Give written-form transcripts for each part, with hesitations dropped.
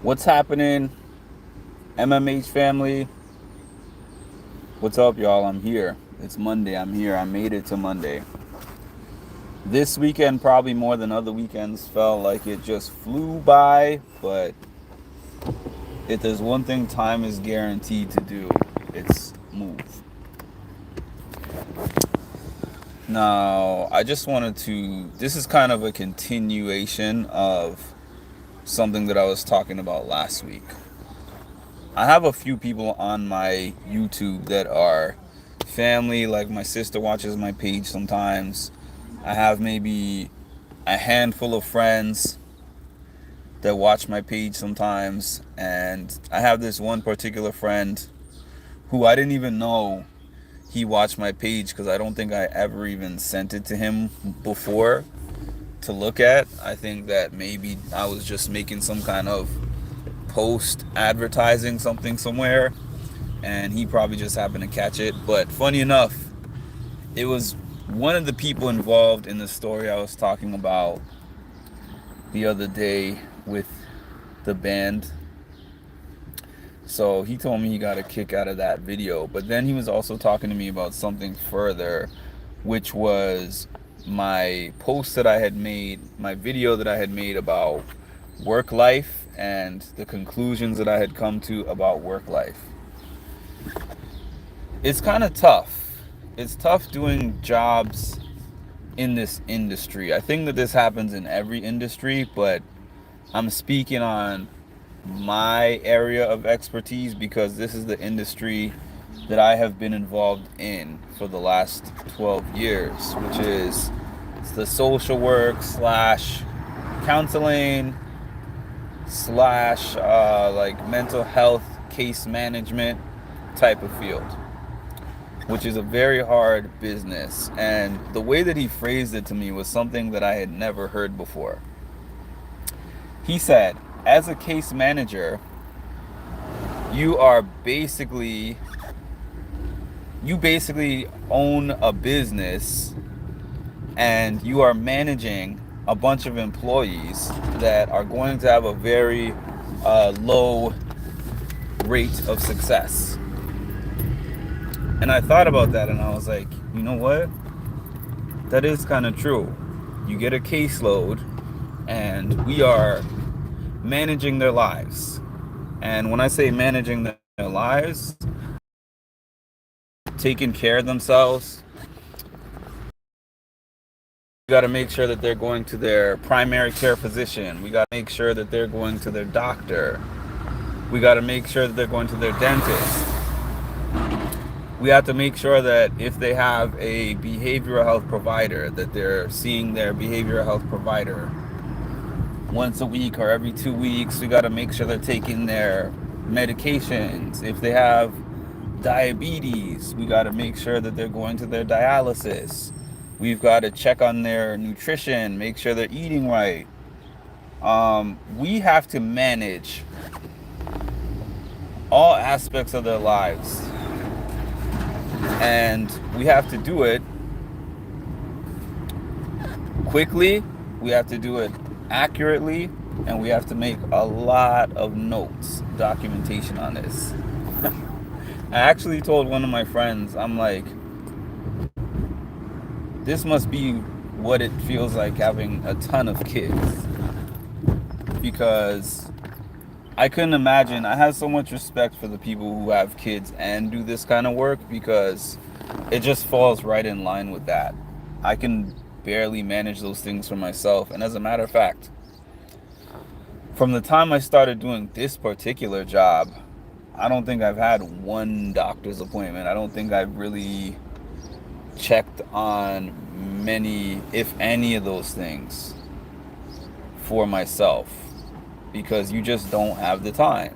What's happening, MMH family? What's up, y'all? I'm here. It's Monday. I'm here. I made it to Monday. This weekend, probably more than other weekends, felt like it just flew by. But if there's one thing time is guaranteed to do, it's move. Now, I just wanted to. This is kind of a continuation of something that I was talking about last week. I have a few people on my YouTube that are family, like my sister watches my page sometimes. I have maybe a handful of friends that watch my page sometimes, and I have this one particular friend who I didn't even know he watched my page because I don't think I ever even sent it to him before to look at. I think that maybe I was just making some kind of post advertising something somewhere and he probably just happened to catch it. But funny enough, it was one of the people involved in the story I was talking about the other day with the band. So he told me he got a kick out of that video. But then he was also talking to me about something further, which was my post that I had made, my video that I had made about work life and the conclusions that I had come to about work life. It's kind of tough. It's tough doing jobs in this industry. I think that this happens in every industry, but I'm speaking on my area of expertise because this is the industry that I have been involved in for the last 12 years, which is the social work slash counseling slash like mental health case management type of field, which is a very hard business. And the way that he phrased it to me was something that I had never heard before. He said, as a case manager, you are basically you basically own a business and you are managing a bunch of employees that are going to have a very low rate of success. And I thought about that and I was like, you know what? That is kind of true. You get a caseload and we are managing their lives. And when I say managing their lives, taking care of themselves, we got to make sure that they're going to their primary care physician. We got to make sure that they're going to their doctor. We got to make sure that they're going to their dentist. We have to make sure that if they have a behavioral health provider, that they're seeing their behavioral health provider once a week or every 2 weeks. We got to make sure they're taking their medications. If they have diabetes, we got to make sure that they're going to their dialysis. We've got to check on their nutrition, make sure they're eating right. We have to manage all aspects of their lives. And we have to do it quickly, we have to do it accurately, and we have to make a lot of notes, documentation on this. I actually told one of my friends, I'm like, this must be what it feels like having a ton of kids. Because I couldn't imagine. I have so much respect for the people who have kids and do this kind of work because it just falls right in line with that. I can barely manage those things for myself. And as a matter of fact, from the time I started doing this particular job, I don't think I've had one doctor's appointment. I don't think I've really checked on many, if any, of those things for myself because you just don't have the time.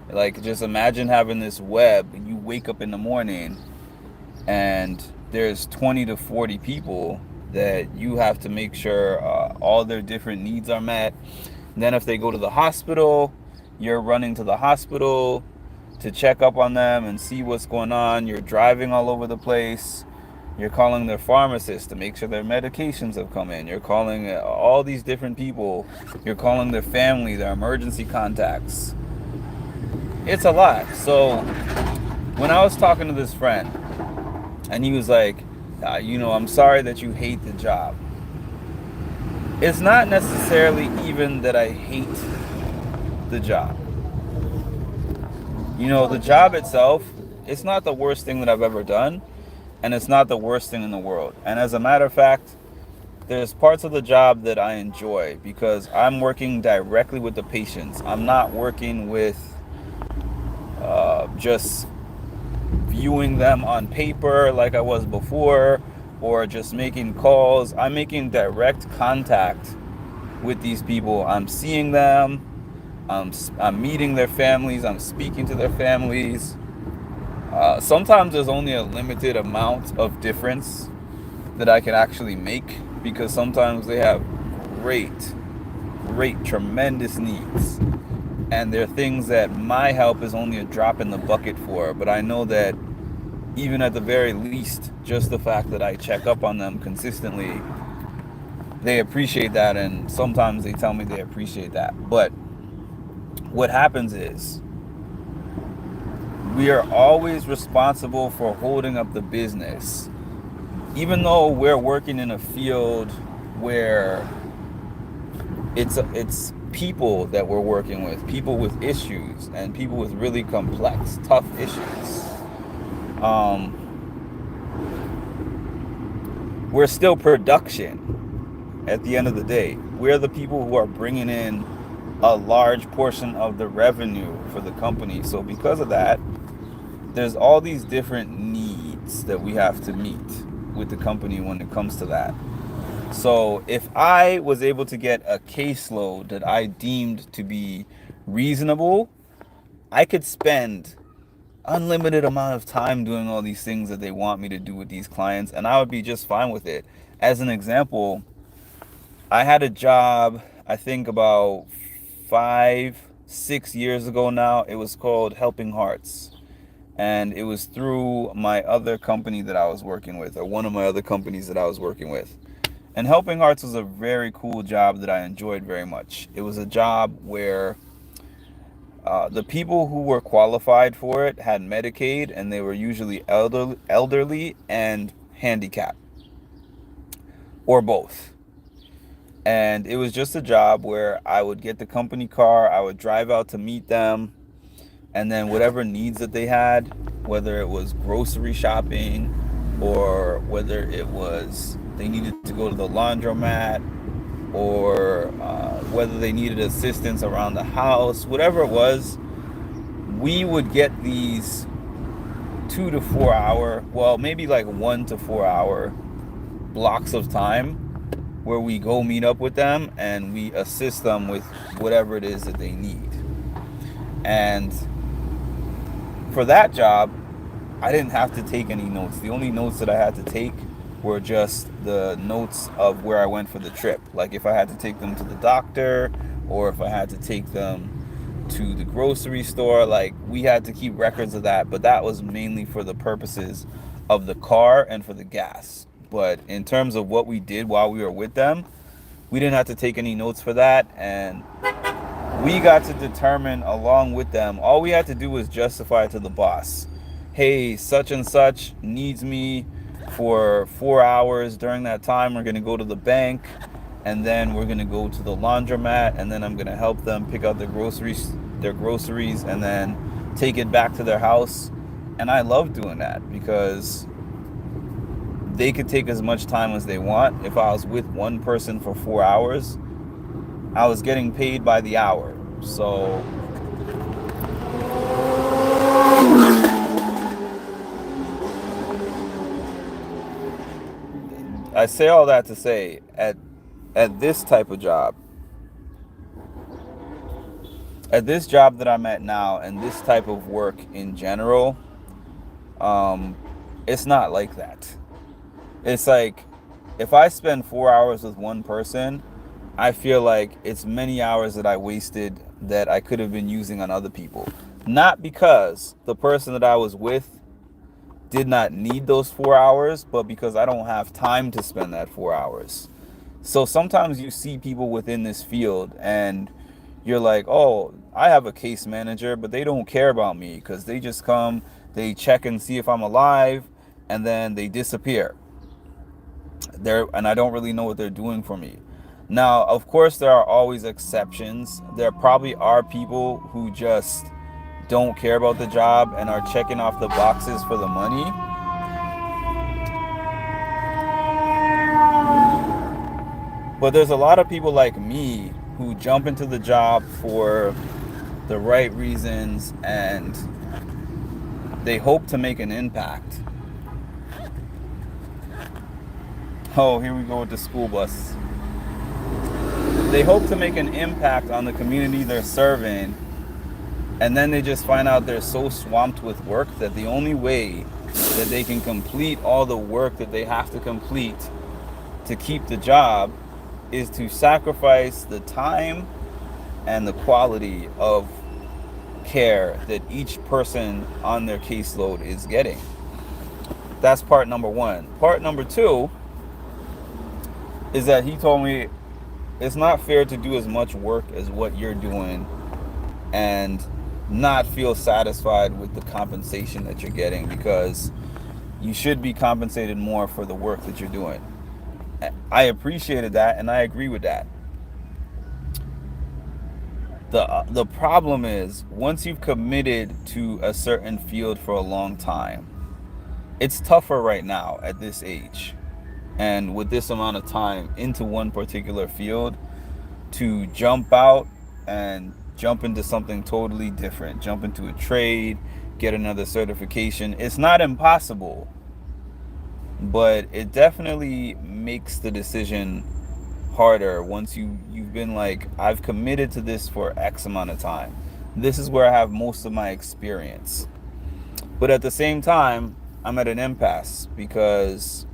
Like, just imagine having this web. You wake up in the morning and there's 20 to 40 people that you have to make sure all their different needs are met. And then if they go to the hospital, you're running to the hospital to check up on them and see what's going on. You're driving all over the place. You're calling their pharmacist to make sure their medications have come in. You're calling all these different people. You're calling their family, their emergency contacts. It's a lot. So when I was talking to this friend, and he was like, I'm sorry that you hate the job. It's not necessarily even that I hate the job. The job itself, it's not the worst thing that I've ever done, and it's not the worst thing in the world. And as a matter of fact, there's parts of the job that I enjoy because I'm working directly with the patients. I'm not working with just viewing them on paper like I was before, or just making calls. I'm making direct contact with these people. I'm seeing them. I'm meeting their families. I'm speaking to their families. Sometimes there's only a limited amount of difference that I can actually make because sometimes they have great, tremendous needs. And there are things that my help is only a drop in the bucket for. But I know that even at the very least, just the fact that I check up on them consistently, they appreciate that. And sometimes they tell me they appreciate that. But what happens is we are always responsible for holding up the business. Even though we're working in a field where it's people that we're working with, people with issues and people with really complex, tough issues. We're still production at the end of the day. We're the people who are bringing in a large portion of the revenue for the company. So because of that, there's all these different needs that we have to meet with the company when it comes to that. So if I was able to get a caseload that I deemed to be reasonable, I could spend unlimited amount of time doing all these things that they want me to do with these clients, and I would be just fine with it. As an example, I had a job, I think about 5-6 years ago now. It was called Helping Hearts. And it was through my other company that I was working with, or one of my other companies that I was working with. And Helping Hearts was a very cool job that I enjoyed very much. It was a job where the people who were qualified for it had Medicaid, and they were usually elderly and handicapped, or both. And it was just a job where I would get the company car, I would drive out to meet them, and then whatever needs that they had, whether it was grocery shopping or whether it was they needed to go to the laundromat, or whether they needed assistance around the house, whatever it was, we would get these 2 to 4 hour, well, maybe like 1 to 4 hour blocks of time where we go meet up with them and we assist them with whatever it is that they need. And for that job, I didn't have to take any notes. The only notes that I had to take were just the notes of where I went for the trip. Like if I had to take them to the doctor, or if I had to take them to the grocery store, like we had to keep records of that. But that was mainly for the purposes of the car and for the gas. But in terms of what we did while we were with them, we didn't have to take any notes for that. And we got to determine along with them. All we had to do was justify to the boss, hey, such and such needs me for 4 hours. During that time, we're going to go to the bank, and then we're going to go to the laundromat, and then I'm going to help them pick out their groceries, and then take it back to their house. And I love doing that because they could take as much time as they want. If I was with one person for 4 hours, I was getting paid by the hour. So I say all that to say, at this type of job, at this job that I'm at now, and this type of work in general, it's not like that. It's like if I spend 4 hours with one person, I feel like it's many hours that I wasted that I could have been using on other people. Not because the person that I was with did not need those 4 hours, but because I don't have time to spend that 4 hours. So sometimes you see people within this field and you're like, oh, I have a case manager, but they don't care about me because they just come, they check and see if I'm alive, and then they disappear. And I don't really know what they're doing for me. Now, of course, there are always exceptions. There probably are people who just don't care about the job and are checking off the boxes for the money. But there's a lot of people like me who jump into the job for the right reasons and they hope to make an impact. Oh, here we go with the school bus. They hope to make an impact on the community they're serving, and then they just find out they're so swamped with work that the only way that they can complete all the work that they have to complete to keep the job is to sacrifice the time and the quality of care that each person on their caseload is getting. That's part number one. Part number two is that he told me it's not fair to do as much work as what you're doing and not feel satisfied with the compensation that you're getting, because you should be compensated more for the work that you're doing. I appreciated that and I agree with that. The problem is, once you've committed to a certain field for a long time, it's tougher right now at this age and with this amount of time into one particular field to jump out and jump into something totally different, jump into a trade, get another certification. It's not impossible, but it definitely makes the decision harder once you've been like, I've committed to this for X amount of time. This is where I have most of my experience. But at the same time, I'm at an impasse because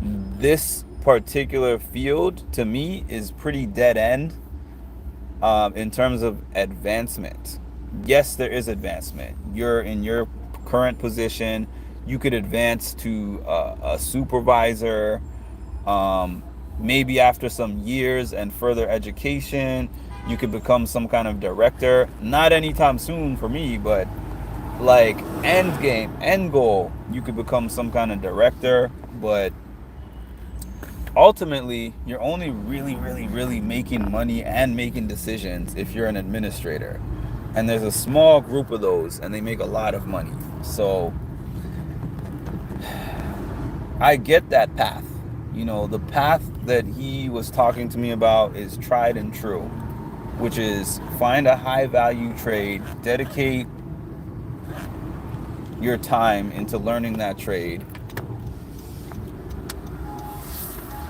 this particular field to me is pretty dead end in terms of advancement. Yes, there is advancement. You're in your current position. You could advance to a supervisor. Maybe after some years and further education, you could become some kind of director. Not anytime soon for me, but like end game, end goal, you could become some kind of director. But ultimately, you're only really making money and making decisions if you're an administrator. And there's a small group of those, and they make a lot of money. So I get that path. You know, the path that he was talking to me about is tried and true, which is find a high value trade, dedicate your time into learning that trade.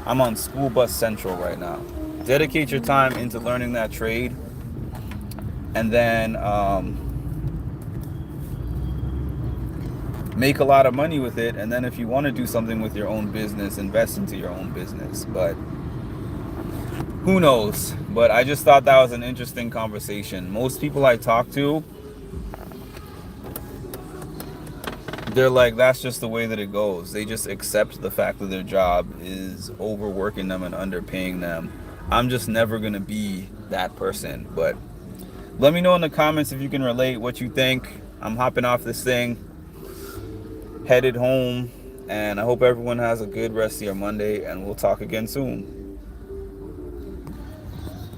I'm on School Bus Central right now. Dedicate your time into learning that trade, and then make a lot of money with it. And then if you want to do something with your own business, invest into your own business. But who knows? But I just thought that was an interesting conversation. Most people I talk to, they're like, that's just the way that it goes. They just accept the fact that their job is overworking them and underpaying them. I'm just never going to be that person. But let me know in the comments if you can relate, what you think. I'm hopping off this thing, headed home, and I hope everyone has a good rest of your Monday, and we'll talk again soon.